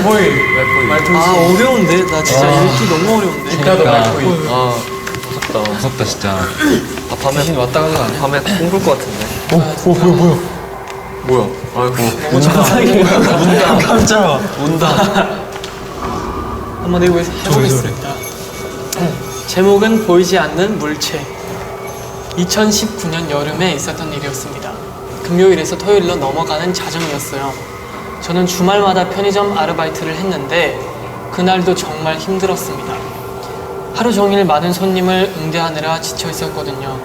말포이. 아 어려운데? 나 진짜 읽기 너무 어려운데. 진짜도 말포이. 아 무섭다. 무섭다 진짜. 밤에 왔다 가는 거 아니야? 밤에 꿈꿀 것 같은데. 뭐야? 아이고. 깜짝이야. 깜짝아. 운다. 한번 해보겠습니다. 제목은 보이지 않는 물체. 2019년 여름에 있었던 일이었습니다. 금요일에서 토요일로 넘어가는 자정이었어요. 저는 주말마다 편의점 아르바이트를 했는데 그날도 정말 힘들었습니다. 하루 종일 많은 손님을 응대하느라 지쳐 있었거든요.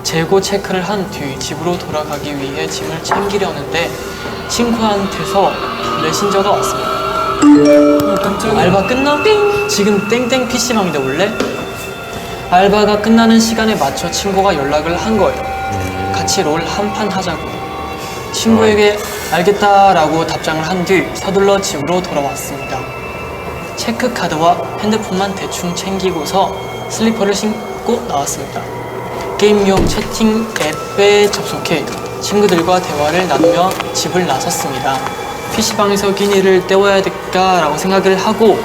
재고 체크를 한 뒤 집으로 돌아가기 위해 짐을 챙기려는데 친구한테서 메신저가 왔습니다. 알바 끝나? 띵! 지금 땡땡 PC방인데 올래? 알바가 끝나는 시간에 맞춰 친구가 연락을 한 거예요. 같이 롤 한 판 하자고. 친구에게 알겠다라고 답장을 한 뒤 서둘러 집으로 돌아왔습니다. 체크카드와 핸드폰만 대충 챙기고서 슬리퍼를 신고 나왔습니다. 게임용 채팅 앱에 접속해 친구들과 대화를 나누며 집을 나섰습니다. PC방에서 끼니를 때워야 될까라고 생각을 하고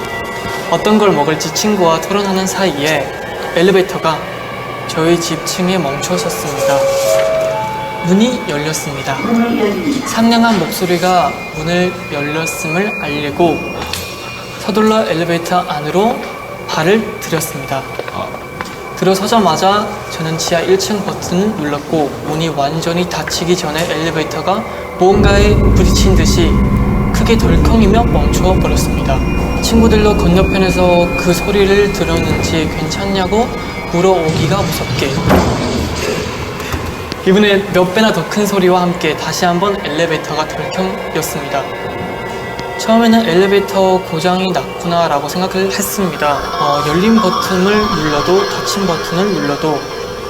어떤 걸 먹을지 친구와 토론하는 사이에 엘리베이터가 저희 집 층에 멈춰섰습니다. 문이 열렸습니다. 상냥한 목소리가 문을 열렸음을 알리고 서둘러 엘리베이터 안으로 발을 들였습니다. 들어서자마자 저는 지하 1층 버튼을 눌렀고 문이 완전히 닫히기 전에 엘리베이터가 무언가에 부딪힌 듯이 크게 덜컹이며 멈춰 버렸습니다. 친구들도 건너편에서 그 소리를 들었는지 괜찮냐고 물어오기가 무섭게 이번에 몇 배나 더 큰 소리와 함께 다시 한번 엘리베이터가 덜컹였습니다. 처음에는 엘리베이터 고장이 났구나 라고 생각을 했습니다. 열린 버튼을 눌러도 닫힌 버튼을 눌러도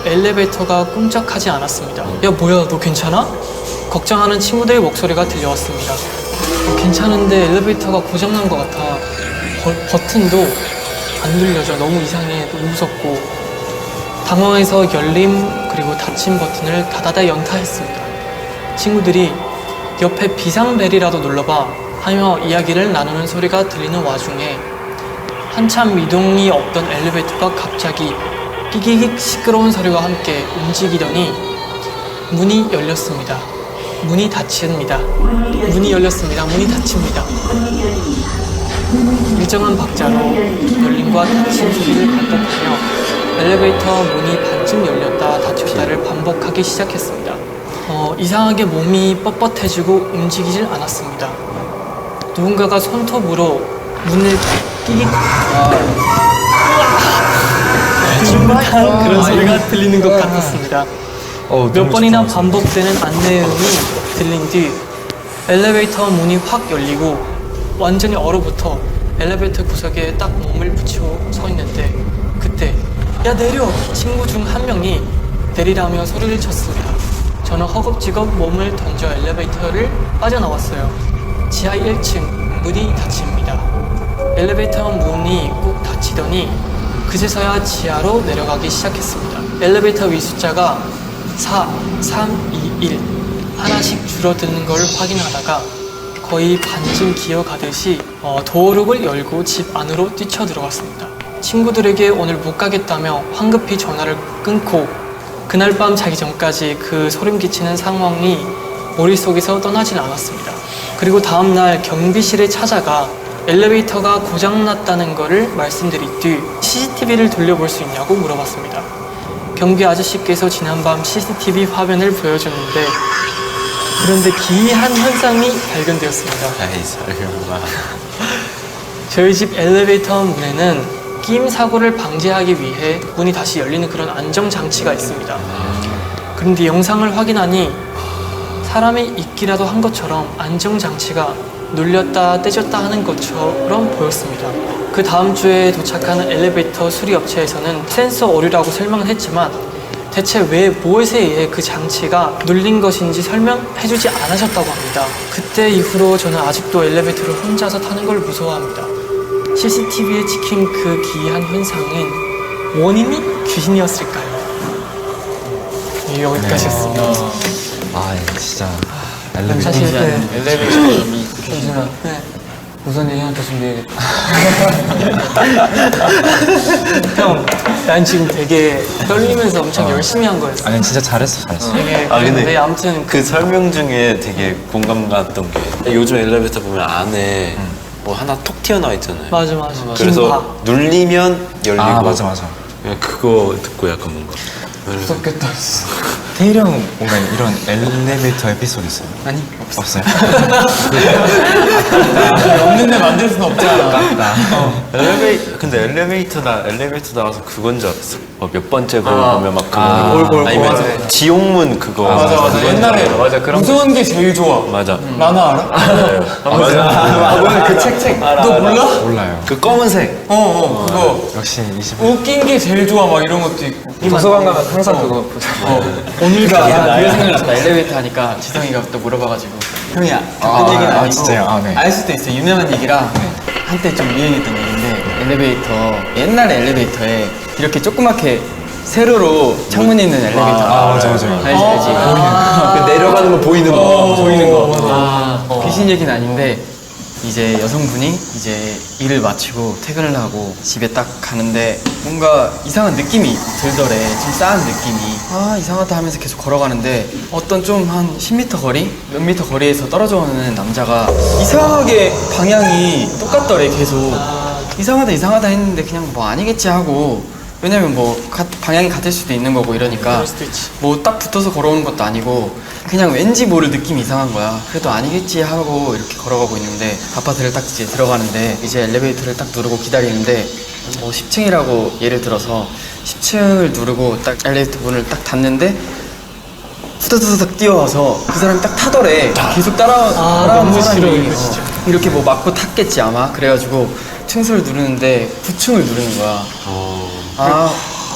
엘리베이터가 꼼짝하지 않았습니다. 야 뭐야 너 괜찮아? 걱정하는 친구들의 목소리가 들려왔습니다. 괜찮은데 엘리베이터가 고장난 것 같아. 버튼도 안 눌려져. 너무 이상해. 너무 무섭고. 당황해서 열림 그리고 닫힌 버튼을 다다다 연타했습니다. 친구들이 옆에 비상벨이라도 눌러봐 하며 이야기를 나누는 소리가 들리는 와중에 한참 미동이 없던 엘리베이터가 갑자기 끼기기 시끄러운 소리와 함께 움직이더니 문이 열렸습니다. 문이 닫힙니다. 문이 열렸습니다. 문이 닫힙니다. 일정한 박자로 열림과 닫힘 소리를 반복하며 엘리베이터 문이 반쯤 열렸다 닫혔다를 반복하기 시작했습니다. 이상하게 몸이 뻣뻣해지고 움직이질 않았습니다. 누군가가 손톱으로 문을 끼기 그런 소리가 들리는 것 같았습니다. 몇 번이나 반복되는 안내음이 들린 뒤 엘리베이터 문이 확 열리고 완전히 얼어붙어 엘리베이터 구석에 딱 몸을 붙이고 서 있는데 그때 야 내려! 친구 중 한 명이 내리라며 소리를 쳤습니다. 저는 허겁지겁 몸을 던져 엘리베이터를 빠져나왔어요. 지하 1층 문이 닫힙니다. 엘리베이터 문이 꼭 닫히더니 그제서야 지하로 내려가기 시작했습니다. 엘리베이터 위 숫자가 4, 3, 2, 1 하나씩 줄어드는 걸 확인하다가 거의 반쯤 기어가듯이 도어록을 열고 집 안으로 뛰쳐들어갔습니다. 친구들에게 오늘 못 가겠다며 황급히 전화를 끊고 그날 밤 자기 전까지 그 소름 끼치는 상황이 머릿속에서 떠나질 않았습니다. 그리고 다음날 경비실에 찾아가 엘리베이터가 고장났다는 것을 말씀드린 뒤 CCTV를 돌려볼 수 있냐고 물어봤습니다. 경비 아저씨께서 지난밤 CCTV 화면을 보여줬는데 그런데 기이한 현상이 발견되었습니다. 에이 설마. 저희 집 엘리베이터 문에는 끼임 사고를 방지하기 위해 문이 다시 열리는 그런 안정장치가 있습니다. 그런데 영상을 확인하니 사람이 있기라도 한 것처럼 안정장치가 눌렸다 떼졌다 하는 것처럼 보였습니다. 그 다음 주에 도착하는 엘리베이터 수리업체에서는 센서 오류라고 설명을 했지만 대체 왜 무엇에 의해 그 장치가 눌린 것인지 설명해주지 않으셨다고 합니다. 그때 이후로 저는 아직도 엘리베이터를 혼자서 타는 걸 무서워합니다. CCTV에 찍힌 그 기이한 현상은 원인이 귀신이었을까요? 여기까지였습니다. 아 진짜 사실 엘리베이터 점이 네. 무슨 얘기 하나 더 준비해야겠다. 형, 난 지금 되게 떨리면서 엄청 열심히 한 거였어. 아니 진짜 잘했어. 되게 아, 근데 근데 아무튼 그 설명 중에 되게 공감 갔던 게 요즘 엘리베이터 보면 안에 뭐 하나 톡 튀어나와 있잖아요. 맞아. 그래서 눌리면 열리고. 아 맞아. 그냥 그거 듣고 약간 뭔가. 무섭겠다. 태일이 형 뭔가 이런 엘리베이터 에피소드 있어요? 아니, 없어요? 없는데 만들 수는 없잖아. 근데 엘리베이터 나가서 그건 줄 알았어. 몇 번째 걸 보면 막 그거. 아니면 맞아. 지옥문 그거. 맞아. 옛날에 무서운 게 제일 좋아. 맞아. 만화 알아? 맞아. 그 책. 너 몰라? 몰라요. 그 검은색. 그거. 역시 20. 웃긴 게 제일 좋아 막 이런 것도 있고. 도서관 가면 항상 그거 오늘가 그게 생각났다. 엘리베이터 하니까 지성이가 또 물어봐가지고 형이 그런 얘기는 아니고 진짜요? 아, 네. 알 수도 있어. 유명한 얘기라 한때 좀 유행했던 얘기인데 엘리베이터 옛날에 엘리베이터에 이렇게 조그맣게 세로로 창문 있는 엘리베이터 맞아. 알지? 내려가는 거 보이는 거. 보이는 거. 귀신 얘기는 아닌데 이제 여성분이 이제 일을 마치고 퇴근을 하고 집에 딱 가는데 뭔가 이상한 느낌이 들더래. 좀 싸한 느낌이. 아 이상하다 하면서 계속 걸어가는데 어떤 좀 한 10m 거리? 몇 미터 거리에서 떨어져 오는 남자가 이상하게 방향이 똑같더래 계속. 이상하다 했는데 그냥 뭐 아니겠지 하고 왜냐면 뭐 방향이 같을 수도 있는 거고 이러니까 그럴 수도 있지. 뭐 딱 붙어서 걸어오는 것도 아니고 그냥 왠지 모를 느낌이 이상한 거야. 그래도 아니겠지 하고 이렇게 걸어가고 있는데 아파트를 딱 이제 들어가는데 이제 엘리베이터를 딱 누르고 기다리는데 뭐 10층이라고 예를 들어서 10층을 누르고 딱 엘리베이터 문을 딱 닫는데 후다다닥 뛰어와서 그 사람이 딱 타더래. 계속 따라오는 너무 사람이 싫어, 이거 진짜. 이렇게 뭐 맞고 탔겠지 아마. 그래가지고 층수를 누르는데 9층을 누르는 거야. 아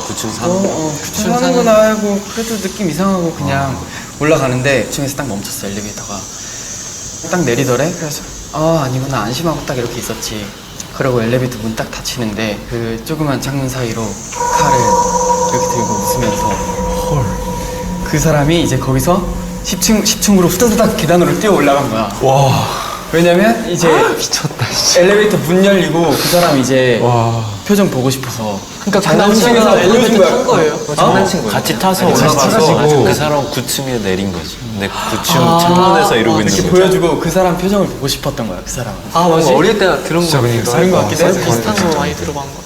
9층 사는 거. 9층 사는구나 하고 그래도 느낌 이상하고 그냥 올라가는데 9층에서 딱 멈췄어 엘리베이터가. 딱 내리더래. 그래서 아니구나 안심하고 딱 이렇게 있었지. 그리고 엘리베이터 문 딱 닫히는데 그 조그만 창문 사이로 칼을 이렇게 들고 웃으면서 그 사람이 이제 거기서 10층으로 후다다닥 계단으로 뛰어 올라간 거야. 왜냐면 이제 미쳤다 진짜. 엘리베이터 문 열리고 그 사람 이제 표정 보고 싶어서. 그러니까 그 남자가 엘리베이터 탄 거예요. 장난친 거야. 같이 타서 같이 올라가서 타가지고. 그 사람 9층에 내린 거지. 근데 9층 창문에서 이러고 있는 이렇게 거지. 보여주고 그 사람 표정을 보고 싶었던 거야 그 사람은. 맞아. 어릴 때가 그런 진짜 거 그냥 그런 거 같기도 해서 비슷한 거 많이 들어본 것 같아.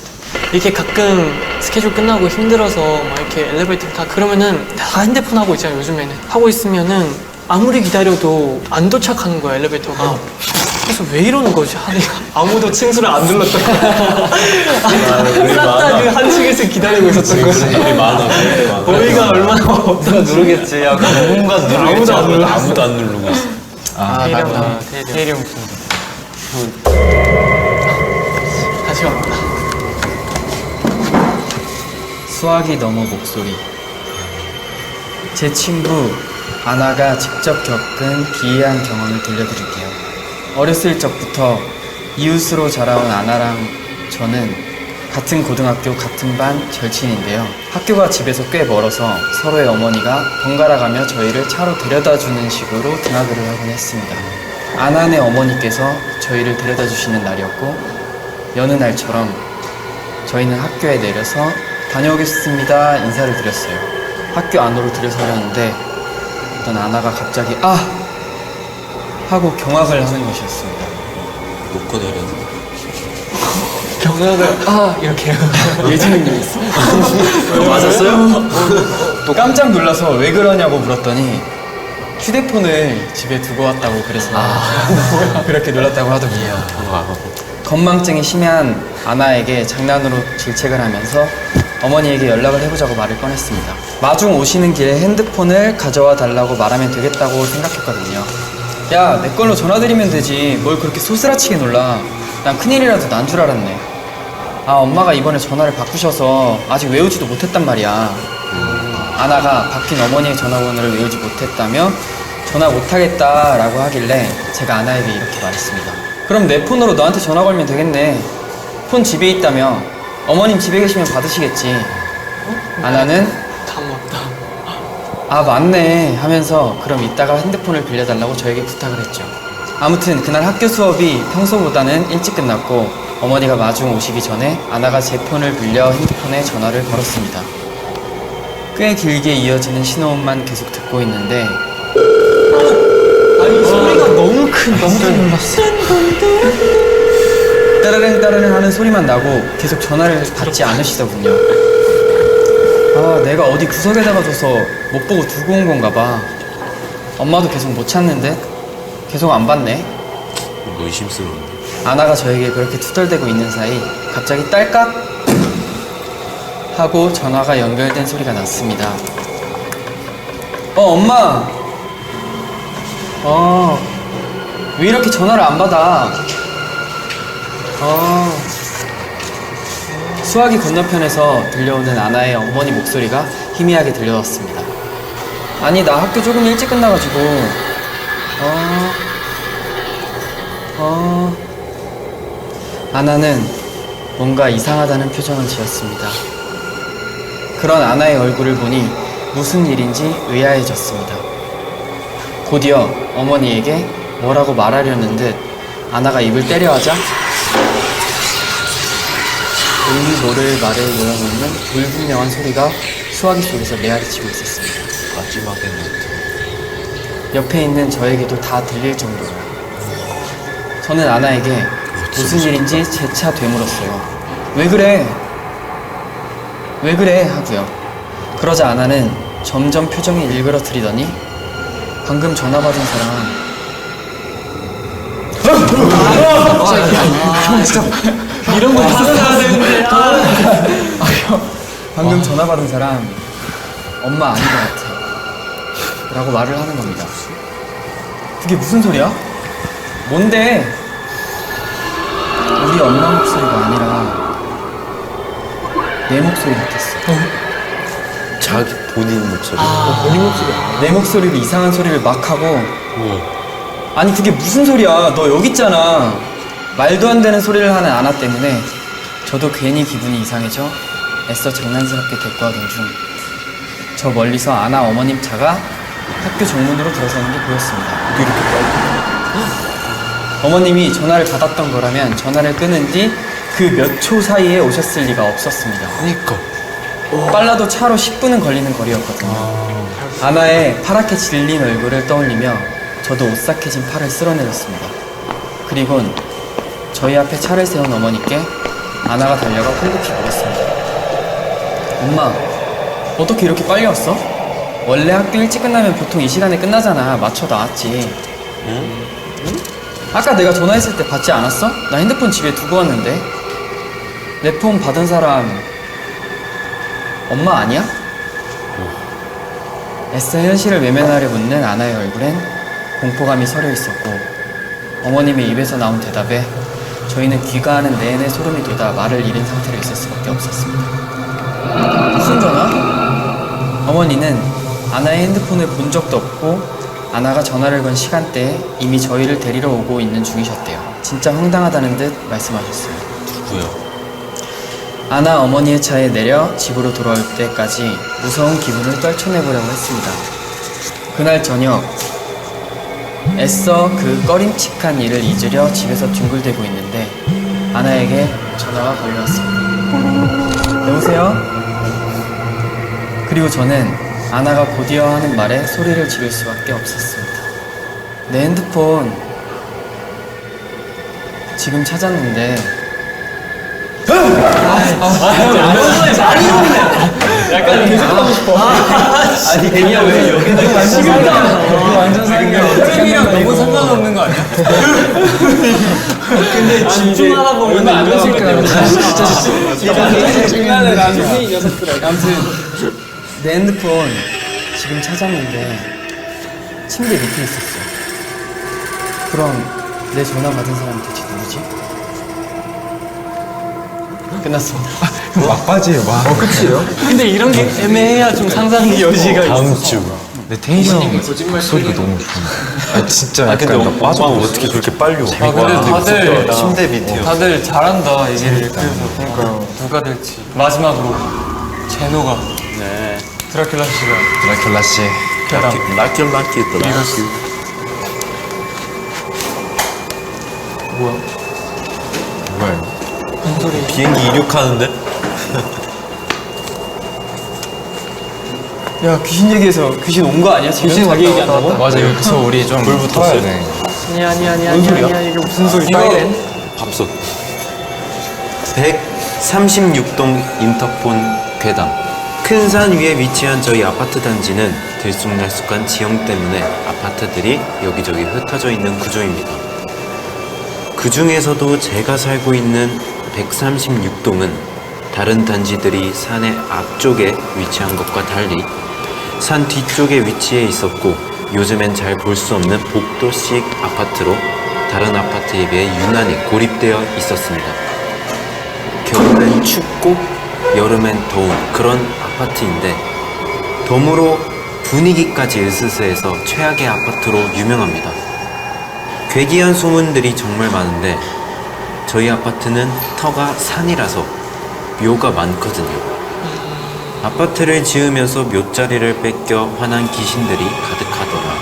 이렇게 가끔 스케줄 끝나고 힘들어서 막 이렇게 엘리베이터 타 그러면은 다 핸드폰 하고 있잖아요. 요즘에는 하고 있으면은 아무리 기다려도 안 도착하는 거야 엘리베이터가. 그래서 왜 이러는 거지? 아무도 층수를 안 눌렀던 거야. 싹다 그 한 층에서 기다리고 있었던 거지. 우리 많아. 어이가 얼마나 없어. 누르겠지. 야, 누군가 누르겠지. 아무도 안 누르고 있어. 대령 다시 왔다. 수학이 너무 목소리. 제 친구 아나가 직접 겪은 기이한 경험을 들려드릴게요. 어렸을 적부터 이웃으로 자라온 아나랑 저는 같은 고등학교 같은 반 절친인데요. 학교가 집에서 꽤 멀어서 서로의 어머니가 번갈아가며 저희를 차로 데려다주는 식으로 등하교를 하곤 했습니다. 아나네 어머니께서 저희를 데려다주시는 날이었고 여느 날처럼 저희는 학교에 내려서 다녀오겠습니다 인사를 드렸어요. 학교 안으로 들여서려는데 어떤 아나가 갑자기 하고 경악을 하는 것이었습니다. 놓고 내려서. 경악을 이렇게요. 예지능이 있어. 맞았어요? 또 깜짝 놀라서 왜 그러냐고 물었더니 휴대폰을 집에 두고 왔다고 그래서 그렇게 놀랐다고 하더군요. 건망증이 심한 아나에게 장난으로 질책을 하면서 어머니에게 연락을 해보자고 말을 꺼냈습니다. 마중 오시는 길에 핸드폰을 가져와 달라고 말하면 되겠다고 생각했거든요. 야, 내 걸로 전화드리면 되지. 뭘 그렇게 소스라치게 놀라. 난 큰일이라도 난 줄 알았네. 엄마가 이번에 전화를 바꾸셔서 아직 외우지도 못했단 말이야. 아나가 바뀐 어머니의 전화번호를 외우지 못했다며 전화 못하겠다라고 하길래 제가 아나에게 이렇게 말했습니다. 그럼 내 폰으로 너한테 전화 걸면 되겠네. 폰 집에 있다며. 어머님 집에 계시면 받으시겠지. 아나는 다 맞다. 맞네 하면서 그럼 이따가 핸드폰을 빌려달라고 저에게 부탁을 했죠. 아무튼 그날 학교 수업이 평소보다는 일찍 끝났고 어머니가 마중 오시기 전에 아나가 제 폰을 빌려 핸드폰에 전화를 걸었습니다. 꽤 길게 이어지는 신호음만 계속 듣고 있는데 아니 소리가 너무 놀랐어. 따르릉 따르릉 하는 소리만 나고 계속 전화를 받지 않으시더군요. 아, 내가 어디 구석에다가 둬서 못 보고 두고 온 건가 봐. 엄마도 계속 못 찾는데 계속 안 받네. 뭐 의심스러운데. 아나가 저에게 그렇게 투덜대고 있는 사이 갑자기 딸깍 하고 전화가 연결된 소리가 났습니다. 엄마. 왜 이렇게 전화를 안 받아? 수화기 건너편에서 들려오는 아나의 어머니 목소리가 희미하게 들려왔습니다. 아니, 나 학교 조금 일찍 끝나가지고. 아나는 뭔가 이상하다는 표정을 지었습니다. 그런 아나의 얼굴을 보니 무슨 일인지 의아해졌습니다. 곧이어 어머니에게 뭐라고 말하려는 듯 아나가 입을 때려하자 의미 모를 말을 요여놓는 불분명한 소리가 수화기 속에서 메아리치고 있었습니다. 마지막에는 옆에 있는 저에게도 다 들릴 정도로 저는 아나에게 무슨 일인지 재차 되물었어요. 왜 그래? 왜 그래? 하고요. 그러자 아나는 점점 표정이 일그러뜨리더니 방금 전화 받은 사람 이런 거 받아야 되는데. 방금 전화 받은 사람 엄마 아닌 것 같아 라고 말을 하는 겁니다. 그게 무슨 소리야? 뭔데? 우리 엄마 목소리가 아니라 내 목소리 같았어. 자기 본인 목소리. 내 목소리로 이상한 소리를 막 하고 아니 그게 무슨 소리야. 너 여기 있잖아. 말도 안 되는 소리를 하는 아나 때문에 저도 괜히 기분이 이상해져 애써 장난스럽게 대꾸하던 중 저 멀리서 아나 어머님 차가 학교 정문으로 들어서는 게 보였습니다. 이렇게 어머님이 전화를 받았던 거라면 전화를 끊은 뒤 그 몇 초 사이에 오셨을 리가 없었습니다. 그니까. 빨라도 차로 10분은 걸리는 거리였거든요. 아나의 파랗게 질린 얼굴을 떠올리며 저도 오싹해진 팔을 쓸어내렸습니다. 그리곤 저희 앞에 차를 세운 어머니께 아나가 달려가 홀급히 물었습니다. 엄마, 어떻게 이렇게 빨리 왔어? 원래 학교 일찍 끝나면 보통 이 시간에 끝나잖아. 맞춰 나왔지. 응? 아까 내가 전화했을 때 받지 않았어? 나 핸드폰 집에 두고 왔는데. 내 폰 받은 사람 엄마 아니야? 애써 현실을 외면하려 묻는 아나의 얼굴엔 공포감이 서려 있었고 어머님의 입에서 나온 대답에 저희는 귀가하는 내내 소름이 돋아 말을 잃은 상태로 있을 수밖에 없었습니다. 무슨 전화? 어머니는 아나의 핸드폰을 본 적도 없고 아나가 전화를 건 시간대에 이미 저희를 데리러 오고 있는 중이셨대요. 진짜 황당하다는 듯 말씀하셨어요. 누구야? 아나 어머니의 차에 내려 집으로 돌아올 때까지 무서운 기분을 떨쳐내보려고 했습니다. 그날 저녁 애써 그 꺼림칙한 일을 잊으려 집에서 뒹굴대고 있는데 아나에게 전화가 걸려왔습니다. 여보세요? 그리고 저는 아나가 곧이어 하는 말에 소리를 지를 수밖에 없었습니다. 내 핸드폰 지금 찾았는데 약간 계속 하고 싶어. 아니 괜히야 왜 여기 완전 상관없는 너무 상관없는 거 아니야? 근데 집중하다 보면 안 되실 거예요. 장난을 나중에 이 녀석들아. 아무튼 내 핸드폰 지금 찾았는데 침대 밑에 있었어. 그럼 내 전화 받은 사람이 대체 누구지? 끝났습니다. 막바지예요, 막. 끝이에요? 근데 이런 게 애매해야 좀 상상의 여지가 있어. 다음 주. 근데 태일이 형 소리가 너무 좋은데. 근데 근데 약간 엄마 어떻게 그렇게 빨리 와? 근데 다들 침대 밑에요. 다들 잘한다 얘기를. 그래서 그러니까요. 누가 될지. 마지막으로 제노가 네. 드라큘라 씨가 드라큘라 씨. 그다음 락키 있더라. 뭐야 이거? 뭔 소리? 비행기 이륙하는데? 야 귀신 얘기해서 귀신 온 거 아니야? 지금 자기 얘기한다고? 맞아 여기서 우리 좀 불 붙었어요. 네. 아니야 이게 무슨 소리? 사이렌? 밥솥. 136동 인터폰 괴담. 큰 산 위에 위치한 저희 아파트 단지는 들쑥날쑥한 지형 때문에 아파트들이 여기저기 흩어져 있는 구조입니다. 그 중에서도 제가 살고 있는 136동은 다른 단지들이 산의 앞쪽에 위치한 것과 달리 산 뒤쪽에 위치해 있었고 요즘엔 잘 볼 수 없는 복도식 아파트로 다른 아파트에 비해 유난히 고립되어 있었습니다. 겨울엔 춥고 여름엔 더운 그런 아파트인데 덤으로 분위기까지 으스스해서 최악의 아파트로 유명합니다. 괴기한 소문들이 정말 많은데 저희 아파트는 터가 산이라서 묘가 많거든요. 아파트를 지으면서 묘자리를 뺏겨 화난 귀신들이 가득하더라.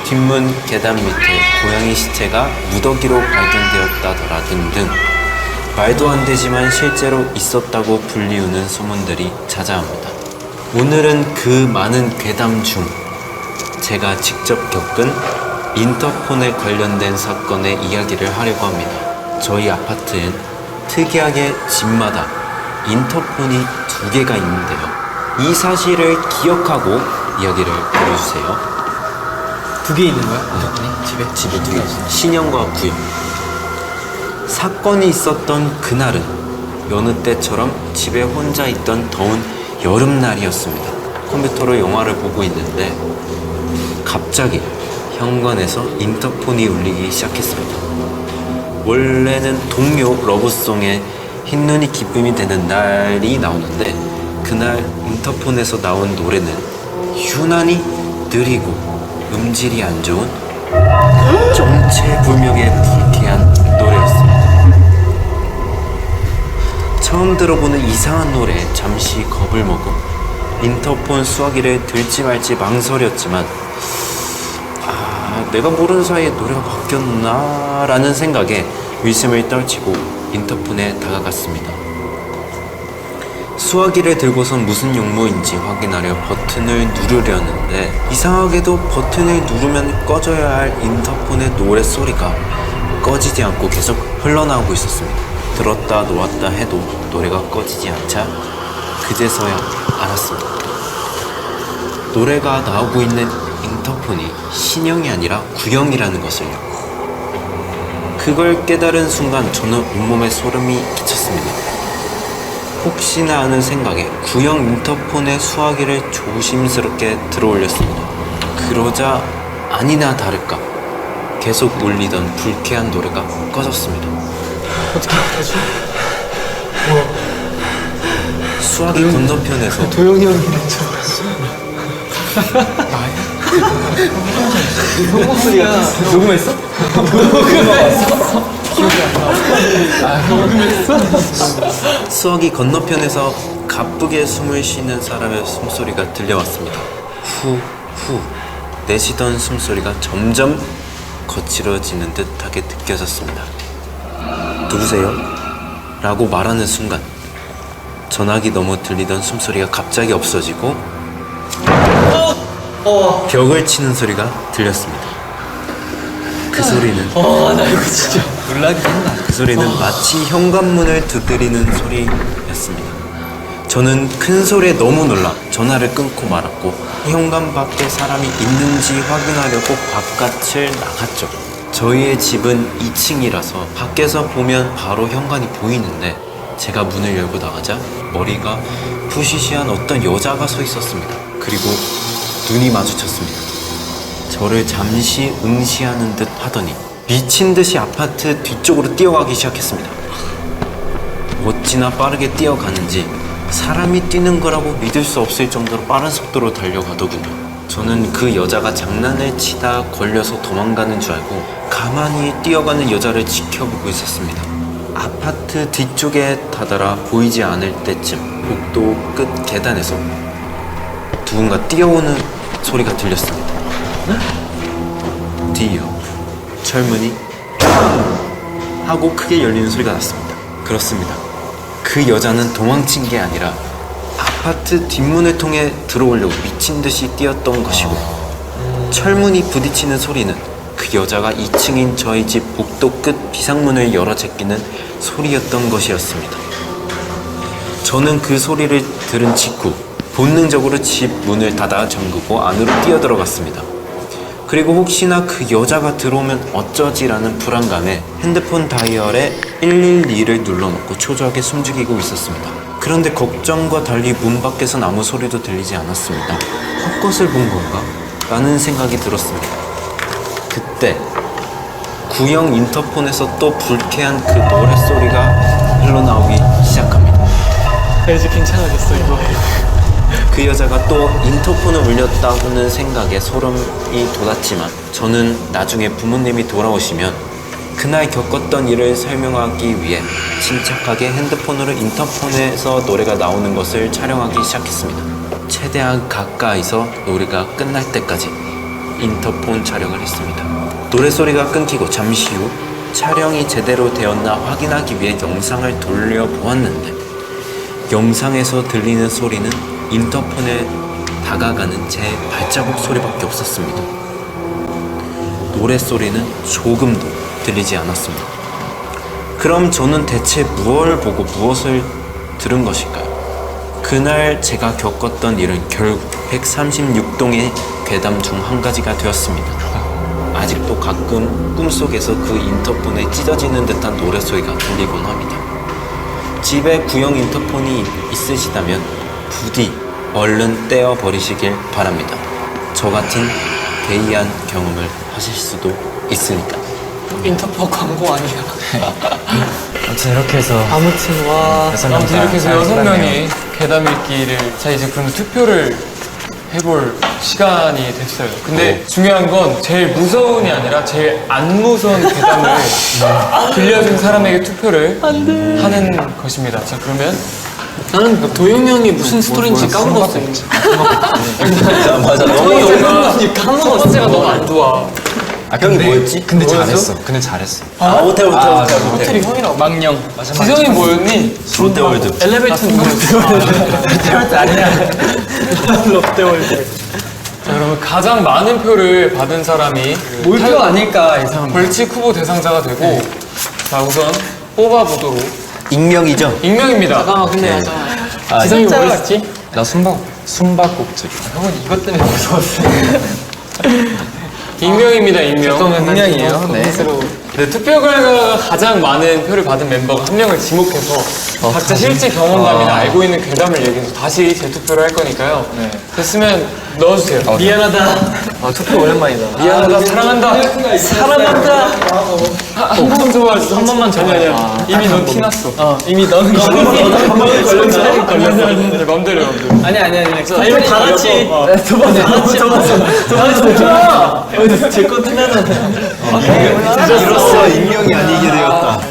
뒷문 계단 밑에 고양이 시체가 무더기로 발견되었다더라 등등 말도 안 되지만 실제로 있었다고 불리우는 소문들이 자자합니다. 오늘은 그 많은 괴담 중 제가 직접 겪은 인터폰에 관련된 사건의 이야기를 하려고 합니다. 저희 아파트엔 특이하게 집마다 인터폰이 2개가 있는데요. 이 사실을 기억하고 이야기를 들려주세요. 2개 있는 거야? 집에? 집에 2개 있어요. 신형과 구형. 사건이 있었던 그날은 여느 때처럼 집에 혼자 있던 더운 여름날이었습니다. 컴퓨터로 영화를 보고 있는데 갑자기 현관에서 인터폰이 울리기 시작했습니다. 원래는 동요 러브송의 흰눈이 기쁨이 되는 날이 나오는데 그날 인터폰에서 나온 노래는 유난히 느리고 음질이 안 좋은 정체불명의 불쾌한 노래였습니다. 처음 들어보는 이상한 노래에 잠시 겁을 먹어 인터폰 수화기를 들지 말지 망설였지만 내가 모르는 사이에 노래가 바뀌었나 라는 생각에 의심을 떨치고 인터폰에 다가갔습니다. 수화기를 들고선 무슨 용무인지 확인하려 버튼을 누르려는데 이상하게도 버튼을 누르면 꺼져야 할 인터폰의 노래 소리가 꺼지지 않고 계속 흘러나오고 있었습니다. 들었다 놓았다 해도 노래가 꺼지지 않자 그제서야 알았습니다. 노래가 나오고 있는 인터폰이 신형이 아니라 구형이라는 것을요. 그걸 깨달은 순간 저는 온몸에 소름이 끼쳤습니다. 혹시나 하는 생각에 구형 인터폰의 수화기를 조심스럽게 들어올렸습니다. 그러자 아니나 다를까 계속 울리던 불쾌한 노래가 꺼졌습니다. 어떻게 하지? 수화기 건너편에서 도영이 형이 먼저. 형 목소리가 녹음했어? 수화기 건너편에서 가쁘게 숨을 쉬는 사람의 숨소리가 들려왔습니다. 후 내쉬던 숨소리가 점점 거칠어지는 듯하게 느껴졌습니다. 누구세요? 라고 말하는 순간 전화기 너머 들리던 숨소리가 갑자기 없어지고 벽을 치는 소리가 들렸습니다. 그 소리는 나 이거 진짜 놀라긴 했나? 그 소리는 마치 현관문을 두드리는 소리였습니다. 저는 큰 소리에 너무 놀라 전화를 끊고 말았고 현관 밖에 사람이 있는지 확인하려고 바깥을 나갔죠. 저희의 집은 2층이라서 밖에서 보면 바로 현관이 보이는데 제가 문을 열고 나가자 머리가 푸시시한 어떤 여자가 서 있었습니다. 그리고 눈이 마주쳤습니다. 저를 잠시 응시하는 듯 하더니 미친 듯이 아파트 뒤쪽으로 뛰어가기 시작했습니다. 어찌나 빠르게 뛰어가는지 사람이 뛰는 거라고 믿을 수 없을 정도로 빠른 속도로 달려가더군요. 저는 그 여자가 장난을 치다 걸려서 도망가는 줄 알고 가만히 뛰어가는 여자를 지켜보고 있었습니다. 아파트 뒤쪽에 다다라 보이지 않을 때쯤 복도 끝 계단에서 누군가 뛰어오는 소리가 들렸습니다. 뒤이어 철문이 하고 크게 열리는 소리가 났습니다. 그렇습니다. 그 여자는 도망친 게 아니라 아파트 뒷문을 통해 들어오려고 미친 듯이 뛰었던 것이고, 철문이 부딪히는 소리는 그 여자가 2층인 저희 집 복도 끝 비상문을 열어 제끼는 소리였던 것이었습니다. 저는 그 소리를 들은 직후 본능적으로 집 문을 닫아 잠그고 안으로 뛰어들어갔습니다. 그리고 혹시나 그 여자가 들어오면 어쩌지라는 불안감에 핸드폰 다이얼에 112를 눌러놓고 초조하게 숨죽이고 있었습니다. 그런데 걱정과 달리 문 밖에선 아무 소리도 들리지 않았습니다. 헛것을 본 건가? 라는 생각이 들었습니다. 그때 구형 인터폰에서 또 불쾌한 그 노랫소리가 흘러나오기 시작합니다. 이제 괜찮아졌어 이거. 그 여자가 또 인터폰을 울렸다고는 생각에 소름이 돋았지만, 저는 나중에 부모님이 돌아오시면 그날 겪었던 일을 설명하기 위해 침착하게 핸드폰으로 인터폰에서 노래가 나오는 것을 촬영하기 시작했습니다. 최대한 가까이서 노래가 끝날 때까지 인터폰 촬영을 했습니다. 노래소리가 끊기고 잠시 후 촬영이 제대로 되었나 확인하기 위해 영상을 돌려보았는데, 영상에서 들리는 소리는 인터폰에 다가가는 제 발자국 소리밖에 없었습니다. 노래소리는 조금도 들리지 않았습니다. 그럼 저는 대체 무엇을 보고 무엇을 들은 것일까요? 그날 제가 겪었던 일은 결국 136동의 괴담 중 한 가지가 되었습니다. 아직도 가끔 꿈속에서 그 인터폰에 찢어지는 듯한 노래소리가 들리곤 합니다. 집에 구형 인터폰이 있으시다면 부디 얼른 떼어버리시길 바랍니다. 저 같은 괴이한 경험을 하실 수도 있으니까. 인터폰 광고 아니야. 아무튼 이렇게 해서 아무튼 와. 아무튼 이렇게 해서 6명이 괴담 읽기를, 자 이제 그럼 투표를 해볼 시간이 됐어요. 근데 중요한 건 제일 무서운이 아니라 제일 안 무서운 괴담을 들려준 사람에게 투표를 하는 것입니다. 자 그러면 나는 도영 형이 무슨 스토리인지 까먹었어. 맞아. 도영이 까먹었어. 첫째가 너무 안 좋아. 아 형이 뭐였지? 근데 뭐였어? 잘했어. 근데 잘했어. 호텔. 호텔이 형이라고. 망령. 지성이 뭐였니? 롯데월드. 엘리베이터 롯데월드 아니야. 롯데월드. 자 그러면 가장 많은 표를 받은 사람이 몰표 아닐까 이 사람. 벌칙 후보 대상자가 되고, 자 우선 뽑아보도록. 익명이죠? 익명입니다. 잠깐만 근데 지성이 뭐였지? 나 숨바꼭질. 형은 이것 때문에 무서웠어. 익명입니다, 익명. 분명이에요. 네. 네, 투표 결과가 가장 많은 표를 받은 멤버가 한 명을 지목해서 각자 실제 경험담이나 알고 있는 괴담을 얘기해서 다시 재투표를 할 거니까요. 됐으면 넣어주세요. 미안하다. 투표 오랜만이다. 미안하다, 사랑한다. 사랑한다. 한 번만 좋아해줘. 한 번만 전혀. 이미 넌 티났어. 이미 너는 걸렸어. 맘대로. 아니야. 아니면 다 같이 두 번. 다 같이. 제거 티나잖아. 이로써 익명이 아니게 되었다.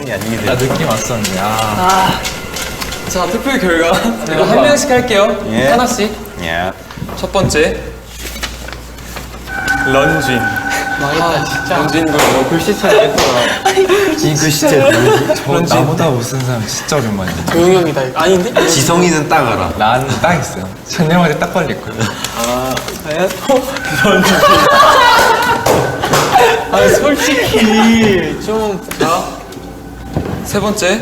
나 느낌 왔었는데. 자, 투표 결과 제가 한 명씩 할게요. 예. 하나씩. 예. 첫 번째. 런쥔. 망했다 진짜. 런쥔도 너 글씨체가 예쁘다. 이 글씨체 누구지? 저 나보다 못쓴 사람 진짜 오랜만이야. 도영 형이다. 아닌데? 지성이는 딱 알아. 난 딱 있어요. 작년마다 딱 걸렸거든. 솔직히 좀. 세 번째.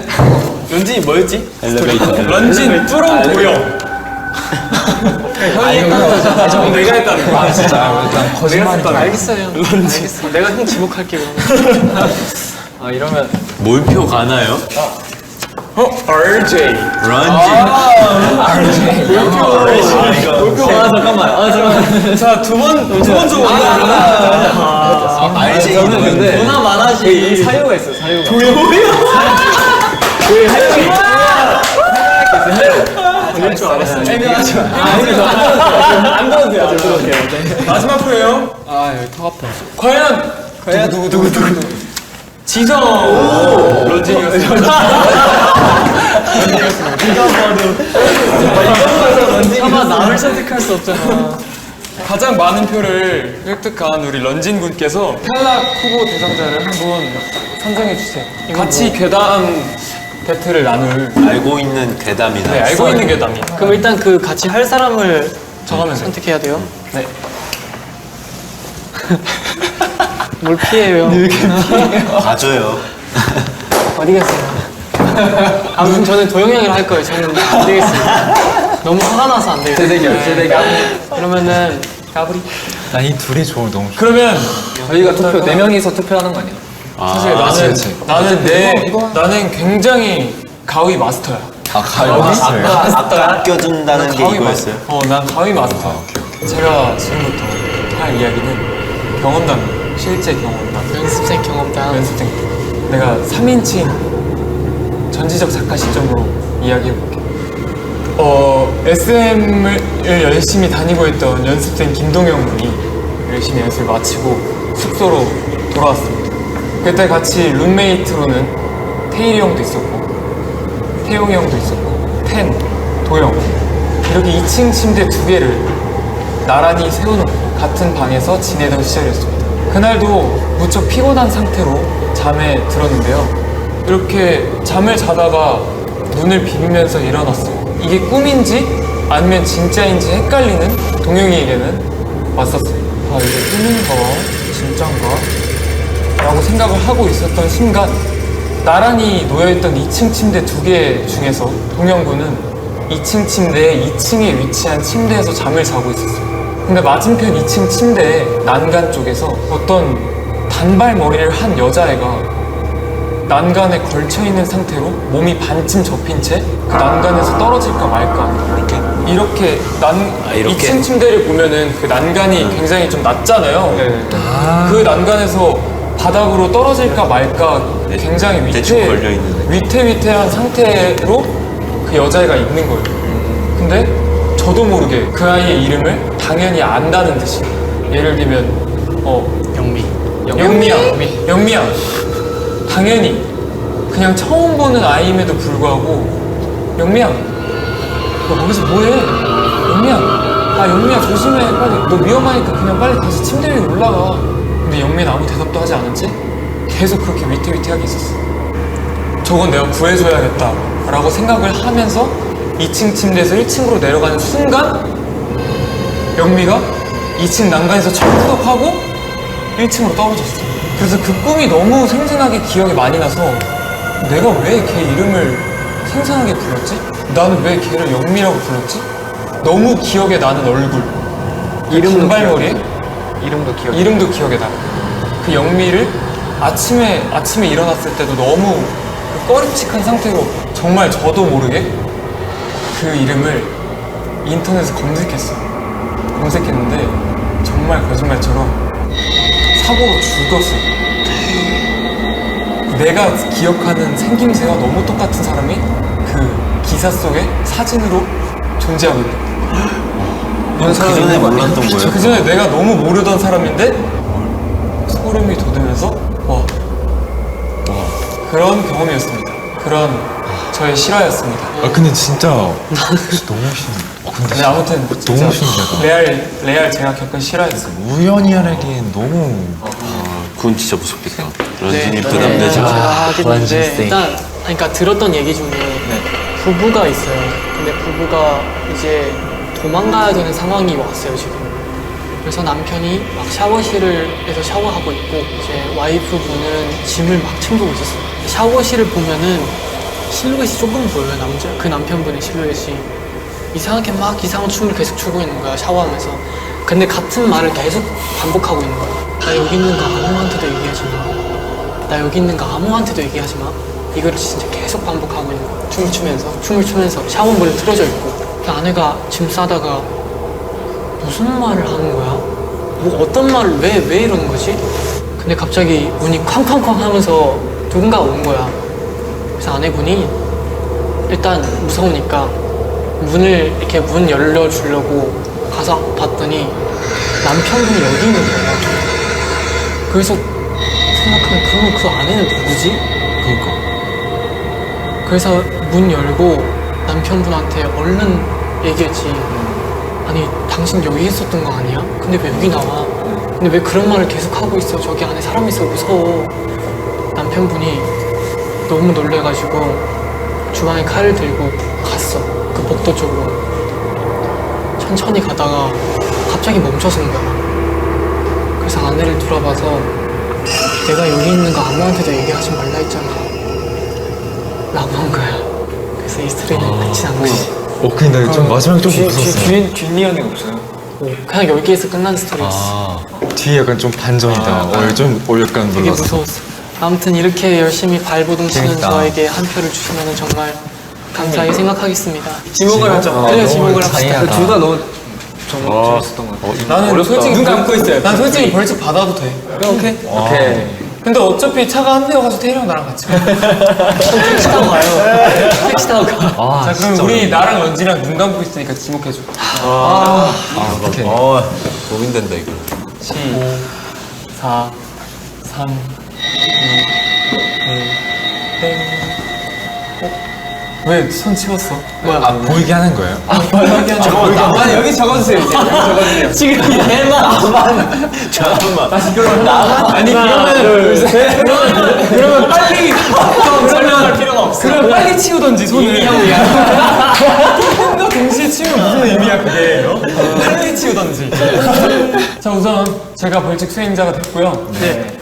런쥔이 뭐였지? 런쥔 뚜렁 보여. 형이 했다는 거잖아. 내가 했다는 거야. 아 진짜 난 거짓말인 줄 알고. 알겠어요. 알겠어. 내가 형 지목할게 그러면. 이러면 몰표 가나요? RJ. 런지. 잠깐만. 자, 두 번 줘. 알지. 저는 근데 누나 많아지. 사유가 있어. 사유가. 걸릴 줄 알았어. 안 들어도 돼요. 안 들어도 돼요. 마지막 표예요. 여기 턱 아파. 과연 누구 지성. 런쥔이었습니다. 차마 남을 선택할 수 없잖아. 가장 많은 표를 획득한 우리 런진 군께서 탈락 후보 대상자를 한분 선정해 주세요. 같이 괴담 배틀을 나눌. 알고 있는 괴담이나 네, 알고 있는 괴담이. 그럼 일단 그 같이 할 사람을 정하면 돼요. 선택해야 돼요. 네. 뭘 피해요? 봐줘요. 어디 갔어요? 아무튼 저는 도영이 형이랑 할 거예요. 저는 안 되겠습니다. 너무 화가 나서 안 되겠어요. 재대결. 그러면은 가브리. 난 이 둘이 너무 좋아. 그러면 저희가 투표 4명이서 투표하는 거 아니에요? 사실 나는 굉장히 가위 마스터야. 아까 껴준다는 게 가위 이거였어요. 마스터. 난 가위 마스터. 제가 지금부터 할 이야기는 경험담, 실제 경험담, 연습생 경험담. 연습생. 내가 3인칭 전지적 작가 시점으로 이야기해볼게. SM을 열심히 다니고 있던 연습생 김동영 군이 열심히 연습을 마치고 숙소로 돌아왔습니다. 그때 같이 룸메이트로는 태일이 형도 있었고 태용이 형도 있었고 텐, 도영 이렇게 2층 침대 2개를 나란히 세워놓고 같은 방에서 지내던 시절이었습니다. 그날도 무척 피곤한 상태로 잠에 들었는데요. 이렇게 잠을 자다가 눈을 비비면서 일어났어요. 이게 꿈인지 아니면 진짜인지 헷갈리는 동영이에게는 왔었어요. 아, 이게 꿈인가 진짠가? 라고 생각을 하고 있었던 순간 나란히 놓여있던 2층 침대 2개 중에서 동영군은 2층 침대의 2층에 위치한 침대에서 잠을 자고 있었어요. 근데 맞은편 2층 침대의 난간 쪽에서 어떤 단발머리를 한 여자애가 난간에 걸쳐있는 상태로 몸이 반쯤 접힌 채 그 난간에서 떨어질까 말까 이렇게 2층 침대를 보면은 그 난간이 굉장히 좀 낮잖아요. 그 난간에서 바닥으로 떨어질까 말까 굉장히 대충 걸려있는 위태위태한 상태로 그 여자애가 있는 거예요. 근데 저도 모르게 그 아이의 이름을 당연히 안다는 듯이 예를 들면 영미야 당연히 그냥 처음 보는 아이임에도 불구하고 영미야 너 거기서 뭐해? 영미야 조심해 빨리 너 위험하니까 그냥 빨리 다시 침대 위에 올라가. 근데 영미는 아무 대답도 하지 않은 채 계속 그렇게 위태위태하게 있었어. 저건 내가 구해줘야겠다 라고 생각을 하면서 2층 침대에서 1층으로 내려가는 순간 영미가 2층 난간에서 철푸덕하고 1층으로 떨어졌어. 그래서 그 꿈이 너무 생생하게 기억에 많이 나서 내가 왜 걔 이름을 생생하게 불렀지? 나는 왜 걔를 영미라고 불렀지? 너무 기억에 나는 얼굴 단발머리에 이름도 기억에 나. 그 영미를 아침에 일어났을 때도 너무 그 꺼림칙한 상태로 정말 저도 모르게 그 이름을 인터넷에 검색했는데 정말 거짓말처럼 사고로 죽었어요. 내가 기억하는 생김새와 너무 똑같은 사람이 그 기사 속에 사진으로 존재하고 있다. 그 전에 몰랐던 거예요? 그 전에 내가 너무 모르던 사람인데 소름이 돋으면서 와 그런 경험이었습니다. 그런 저의 실화였습니다. 근데 진짜 너무 근데 네, 아무튼 너무 신기하다. 레알 제가 겪은 실화였어요. 우연히 하기엔 너무 그건 진짜 무섭겠다. 런쥔이 네, 부담되지 마. 제가 하겠는데 일단 그러니까 들었던 얘기 중에 부부가 있어요. 근데 부부가 이제 도망가야 되는 상황이 왔어요 지금. 그래서 남편이 막 샤워실에서 샤워하고 있고 이제 와이프분은 짐을 막 챙기고 있었어요. 샤워실을 보면은 실루엣이 조금 보여요. 그 남편분의 실루엣이 이상하게 막 이상한 춤을 계속 추고 있는 거야 샤워하면서. 근데 같은 말을 계속 반복하고 있는 거야. 나 여기 있는 거 아무한테도 얘기하지 마. 나 여기 있는 거 아무한테도 얘기하지 마. 이거를 진짜 계속 반복하고 있는 거야. 춤을 추면서 샤워물은 틀어져 있고. 그 아내가 짐 싸다가 무슨 말을 하는 거야? 뭐 어떤 말을 왜 이러는 거지? 근데 갑자기 문이 쾅쾅쾅 하면서 누군가가 온 거야. 그래서 아내분이 일단 무서우니까 문을 이렇게 문 열려주려고 가서 봤더니 남편분이 여기 있는 거야. 그래서 생각하면 그러면 그 아내는 누구지? 그래서 문 열고 남편분한테 얼른 얘기했지. 아니 당신 여기 있었던 거 아니야? 근데 왜 여기 나와? 근데 왜 그런 말을 계속 하고 있어? 저기 안에 사람 있어 무서워. 남편분이 너무 놀래가지고 주방에 칼을 들고 갔어. 그 복도 쪽으로. 천천히 가다가 갑자기 멈춰선 거야. 그래서 아내를 돌아봐서 내가 여기 있는 거 아무한테도 얘기하지 말라 했잖아 라고 한 거야. 그래서 이 스토리는 끝이 난 거지. 근데 좀 마지막에 좀 무서웠어요. 뒷리언이 없어요. 그냥 여기에서 끝난 스토리였어. 뒤에 약간 좀 반전이다. 좀 약간 되게 놀랐어. 무서웠어. 아무튼 이렇게 열심히 발버둥 치는 재밌다. 저에게 한 표를 주시면 정말 감사하게 생각하겠습니다. 지목을 하자. 그래 지목을 합시다. 둘다 너무 정말 재밌었던 것 같아. 나는 솔직히 눈 감고 있어요. 난 솔직히 벌칙 받아도 돼. 오케이. 오케이. 근데 어차피 차가 한 대여가지고 태희랑 나랑 같이 가. 택시 타고 가요. 택시 타고 가. 자 그럼 우리 나랑 런쥔이랑 눈 감고 있으니까 지목해줘. 오케이. 고민된다 이거. 4, 3, 2, 1, 땡. 왜 손 치웠어? 보이게 하는 거예요? 아니 여기 적어주세요 이제. 여기 적어주세요. 지금 얘만 잠깐만. 아니 그러면 빨리 설명할 필요가 없어. 그럼 빨리 치우던지 손을. 손과 동시에 치우면 무슨 의미야 그게? 빨리 치우던지. 자 우선 제가 벌칙 수행자가 됐고요. 네.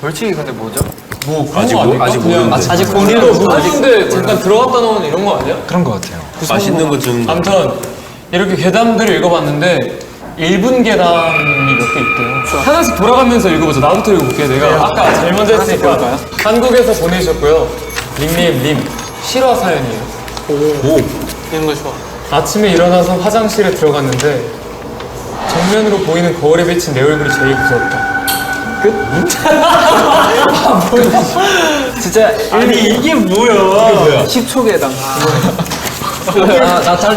벌칙이 근데 뭐죠? 뭐 아직 모르는데. 아직 고민도 근데 잠깐 들어갔다 나오는 이런 거 아니야? 그런 거 같아요. 맛있는 거 주는 거. 아무튼 이렇게 괴담들을 읽어봤는데 1분 괴담이 몇 개 있대요. 하나씩 돌아가면서 읽어보자. 나부터 읽어볼게. 내가 아까 제일 먼저 했으니까. 한국에서 보내주셨고요. 닉네임 님. 실화 사연이에요. 이런 거 좋아. 아침에 일어나서 화장실에 들어갔는데 정면으로 보이는 거울에 비친 내 얼굴이 제일 무서웠다. 진짜 아니 이게 뭐야? 10초 괴담.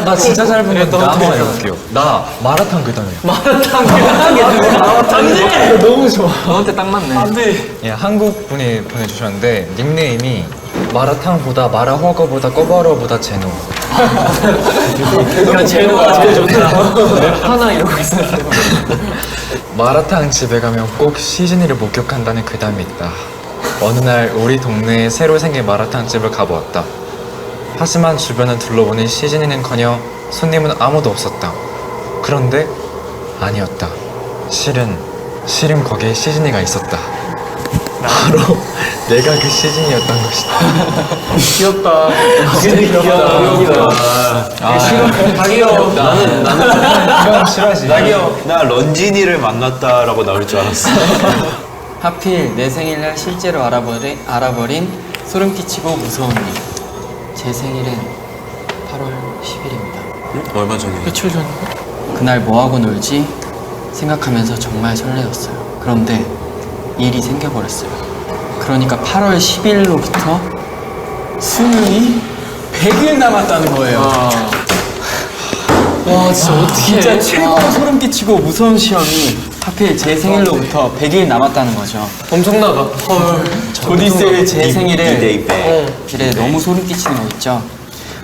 나 진짜 짧은 건데 나 한번 해볼게요. 나 마라탕 괴담이에요. 마라탕 괴담이 너무 좋아. 너한테 딱 맞네. 안돼. 예, 한국 분이 보내주셨는데 닉네임이 마라탕보다 마라허거보다 꺼바로보다 제노. 그러니까 제노가 제일 좋다. 하나 이러고 있었는데. 마라탕 집에 가면 꼭 시즈니를 목격한다는 괴담이 있다. 어느 날 우리 동네에 새로 생긴 마라탕 집을 가보았다. 하지만 주변을 둘러보니 시즈니는커녕 손님은 아무도 없었다. 그런데 아니었다. 실은 거기에 시즈니가 있었다. 바로 내가 그 시즈니였던 것이다. 귀엽다. 다 귀여워. 나는 이건 싫어하지. 나 런쥔이를 만났다라고 나올 줄 알았어. 하필 내 생일날 실제로 알아버린 소름 끼치고 무서운 일. 제 생일은 8월 10일입니다. 얼마 전에. 며칠 전. 그날 뭐하고 놀지 생각하면서 정말 설레었어요. 그런데 일이 생겨버렸어요. 그러니까 8월 10일로부터 수능이 100일 남았다는 거예요. 와 진짜 어떻게 진짜 최고로 소름 끼치고 무서운 시험이 하필 제 생일로부터 100일 남았다는 거죠. 엄청나다. 곧 있을 제 생일에 디데이 백. 이래 너무 소름 끼치는 거 있죠.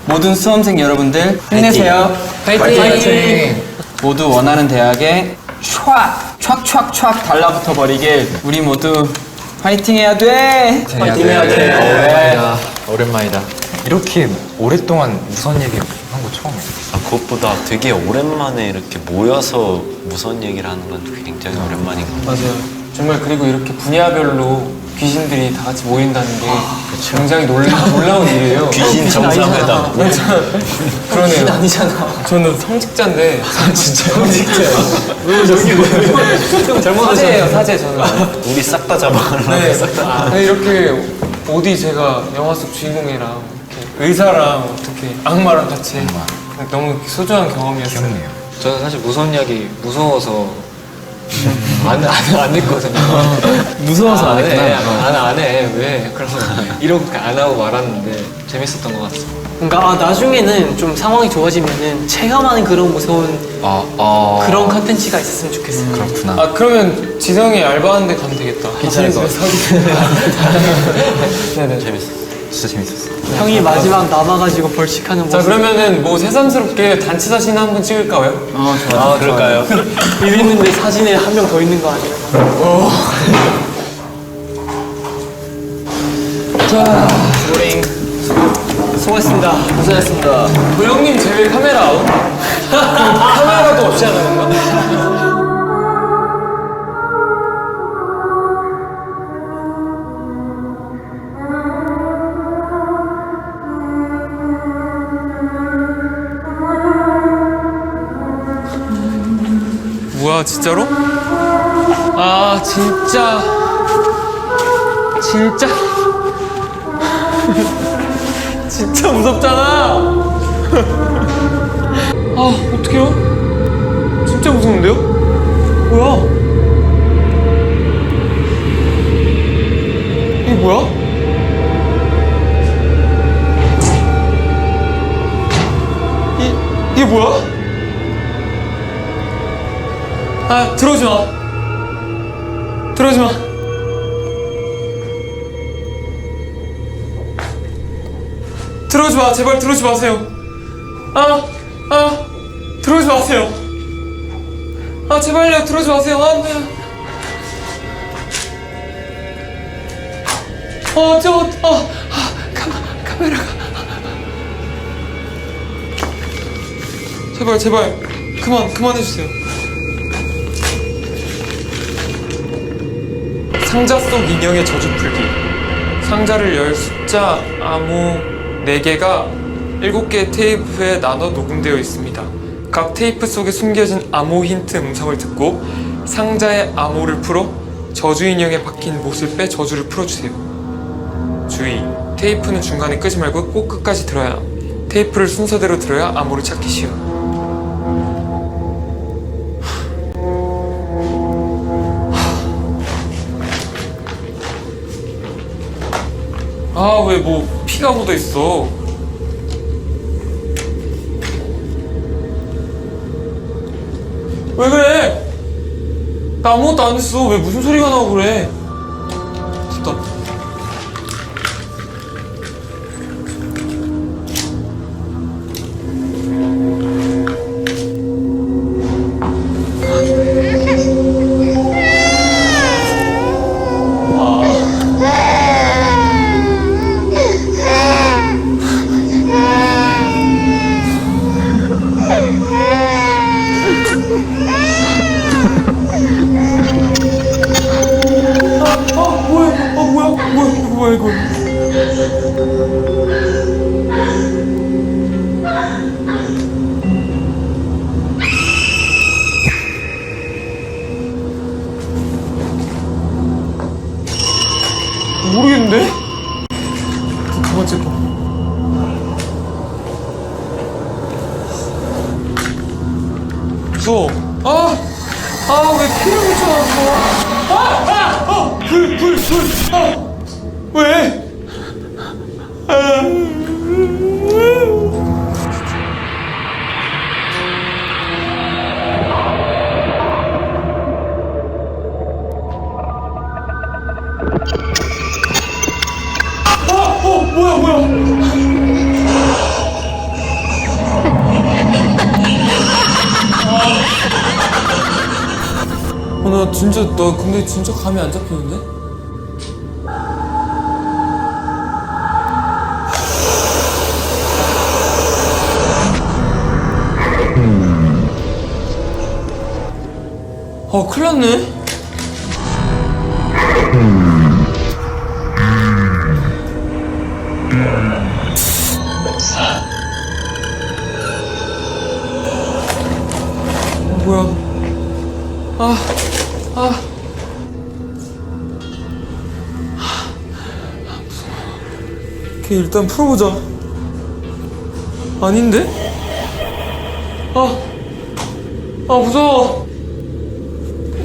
모든 수험생 여러분들 힘내세요. 파이팅! 모두 원하는 대학에 촥촥촥 달라붙어 버리길 우리 모두 화이팅 해야 돼. 화이팅 해야 돼. 오랜만이다. 이렇게 오랫동안 무선 얘기 한 거 처음이에요. 그것보다 되게 오랜만에 이렇게 모여서 무슨 얘기를 하는 건 굉장히 오랜만인 것 같아요. 맞아요. 정말 그리고 이렇게 분야별로 귀신들이 다 같이 모인다는 게 굉장히 놀라운 일이에요. 귀신 정상회담. 그러네요. 아니잖아. 저는 성직자인데. 진짜 성직자예요. 사제예요, 사제 저는. 우리 싹 다 잡아가려고. 네, 네, 이렇게 어디 제가 영화 속 주인공이랑 이렇게 의사랑 어떻게 악마랑 같이 너무 소중한 경험이었어요. 귀엽네요. 저는 사실 무서운 이야기 무서워서 안 했거든요. 무서워서 안 했구나. 안 해. 왜? 그래서 이렇게 안 하고 말았는데 재밌었던 것 같습니다. 그러니까 나중에는 좀 상황이 좋아지면은 체험하는 그런 무서운 그런 컨텐츠가 있었으면 좋겠어. 그렇구나. 아 그러면 지성이 알바하는 데 가면 되겠다. 괜찮을 것 같아요. 네네. 재밌어. 진짜 재밌었어. 형이 마지막 남아가지고 벌칙하는 모습. 자 그러면은 뭐 새삼스럽게 단체 사진 한번 찍을까요? 그럴까요? 여기 있는데 사진에 한 명 더 있는 거 아니에요? 수고했습니다. 고생했습니다. 도영님 제외 카메라 아웃? 카메라도 없이 하는 건가? 뭐야 진짜로? 아 진짜 진짜 무섭잖아. 아 어떡해요? 진짜 무서운데요? 뭐야? 이게 뭐야? 이게 뭐야? 아 들어오지 마. 들어오지 마. 들어오지 마. 제발 들어오지 마세요. 들어오지 마세요. 제발요. 들어오지 마세요. 카메라가. 제발. 그만해주세요. 상자 속 인형의 저주 풀기. 상자를 열 숫자 암호 4개가 7개의 테이프에 나눠 녹음되어 있습니다. 각 테이프 속에 숨겨진 암호 힌트 음성을 듣고 상자의 암호를 풀어 저주 인형에 박힌 못을 빼 저주를 풀어주세요. 주의! 테이프는 중간에 끄지 말고 꼭 끝까지 들어야 함. 테이프를 순서대로 들어야 암호를 찾기 쉬워. 왜 뭐 피가 묻어 있어? 왜 그래? 나 아무것도 안 했어. 왜 무슨 소리가 나고 그래? 됐다. 뭐야 이거? 모르겠는데? 가만 찍고. 무서워. 왜 피를 묻혀놨어? 불. 왜? 나 근데 진짜 감이 안 잡히는데? 큰일 났네? 뭐야? 일단 풀어보자. 아닌데? 무서워.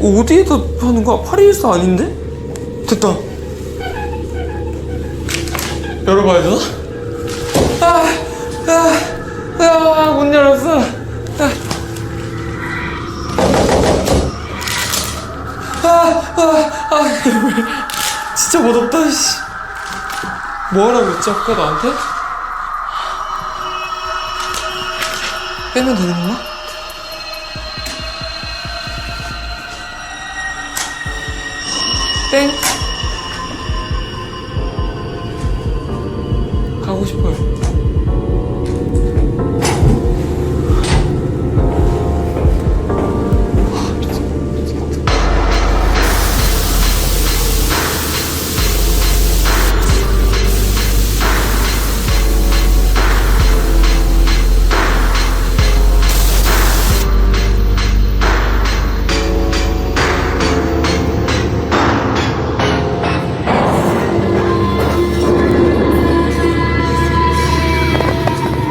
어디에다 하는 거야? 814 아닌데? 됐다. 열어봐야 되나? 못 열었어. 진짜 멋없다, 씨. 뭐하라고 했지 아까 나한테? 빼면 되는 건가? 땡.